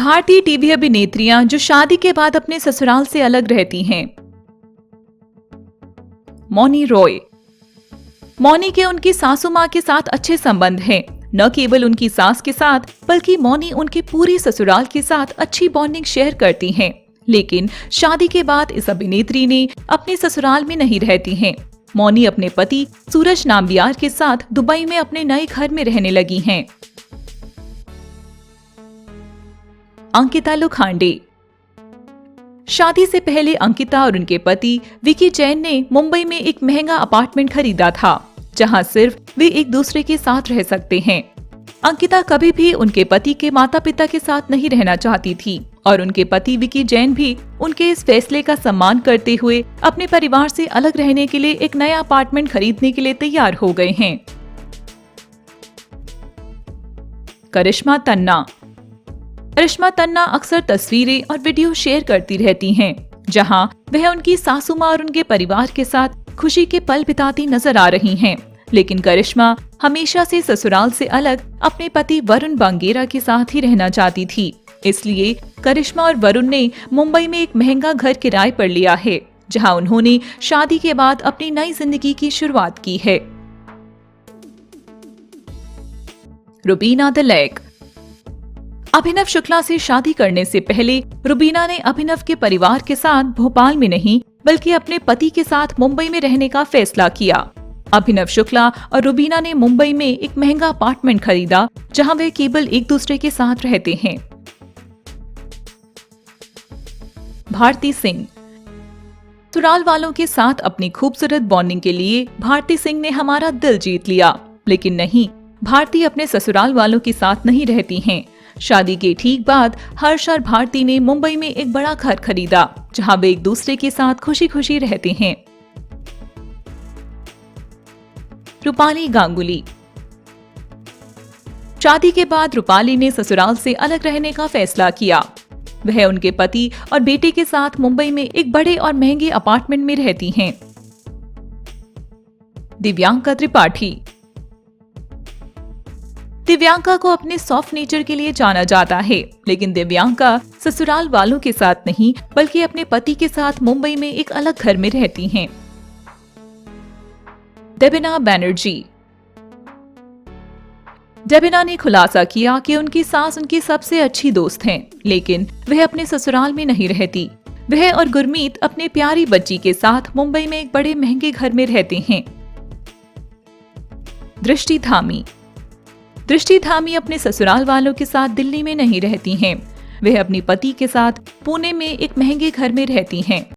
भारतीय टीवी अभिनेत्रियां जो शादी के बाद अपने ससुराल से अलग रहती हैं। मौनी रॉय। मौनी के उनकी सासू माँ के साथ अच्छे संबंध हैं। न केवल उनकी सास के साथ बल्कि मौनी उनके पूरे ससुराल के साथ अच्छी बॉन्डिंग शेयर करती हैं। लेकिन शादी के बाद इस अभिनेत्री ने अपने ससुराल में नहीं रहती हैं। मौनी अपने पति सूरज नाम्बियार के साथ दुबई में अपने नए घर में रहने लगी हैं। अंकिता लोखंडे। शादी से पहले अंकिता और उनके पति विकी जैन ने मुंबई में एक महंगा अपार्टमेंट खरीदा था, जहां सिर्फ वे एक दूसरे के साथ रह सकते हैं। अंकिता कभी भी उनके पति के माता पिता के साथ नहीं रहना चाहती थी और उनके पति विकी जैन भी उनके इस फैसले का सम्मान करते हुए अपने परिवार से अलग रहने के लिए एक नया अपार्टमेंट खरीदने के लिए तैयार हो गए हैं। करिश्मा तन्ना। करिश्मा तन्ना अक्सर तस्वीरें और वीडियो शेयर करती रहती हैं, जहां वह उनकी सासू माँ और उनके परिवार के साथ खुशी के पल बिताती नजर आ रही हैं। लेकिन करिश्मा हमेशा से ससुराल से अलग अपने पति वरुण बांगेरा के साथ ही रहना चाहती थी। इसलिए करिश्मा और वरुण ने मुंबई में एक महंगा घर किराए पर लिया है, जहां उन्होंने शादी के बाद अपनी नई जिंदगी की शुरुआत की है। रुबीना दिलैक। अभिनव शुक्ला से शादी करने से पहले रुबीना ने अभिनव के परिवार के साथ भोपाल में नहीं बल्कि अपने पति के साथ मुंबई में रहने का फैसला किया। अभिनव शुक्ला और रुबीना ने मुंबई में एक महंगा अपार्टमेंट खरीदा, जहां वे केवल एक दूसरे के साथ रहते हैं। भारती सिंह। ससुराल वालों के साथ अपनी खूबसूरत बॉन्डिंग के लिए भारती सिंह ने हमारा दिल जीत लिया, लेकिन नहीं, भारती अपने ससुराल वालों के साथ नहीं रहती हैं। शादी के ठीक बाद हर्ष और भारती ने मुंबई में एक बड़ा घर खरीदा, जहां वे एक दूसरे के साथ खुशी खुशी रहते हैं। रूपाली गांगुली। शादी के बाद रूपाली ने ससुराल से अलग रहने का फैसला किया। वह उनके पति और बेटे के साथ मुंबई में एक बड़े और महंगे अपार्टमेंट में रहती हैं। दिव्यांका त्रिपाठी। दिव्यांका को अपने सॉफ्ट नेचर के लिए जाना जाता है, लेकिन दिव्यांका ससुराल वालों के साथ नहीं बल्कि अपने पति के साथ मुंबई में एक अलग घर में रहती हैं। डेबिना बैनर्जी। डेबिना ने खुलासा किया कि उनकी सास उनकी सबसे अच्छी दोस्त हैं, लेकिन वह अपने ससुराल में नहीं रहती। वह और गुरमीत अपने प्यारी बच्ची के साथ मुंबई में एक बड़े महंगे घर में रहते हैं। दृष्टि धामी। दृष्टि धामी अपने ससुराल वालों के साथ दिल्ली में नहीं रहती हैं। वह अपने पति के साथ पुणे में एक महंगे घर में रहती हैं।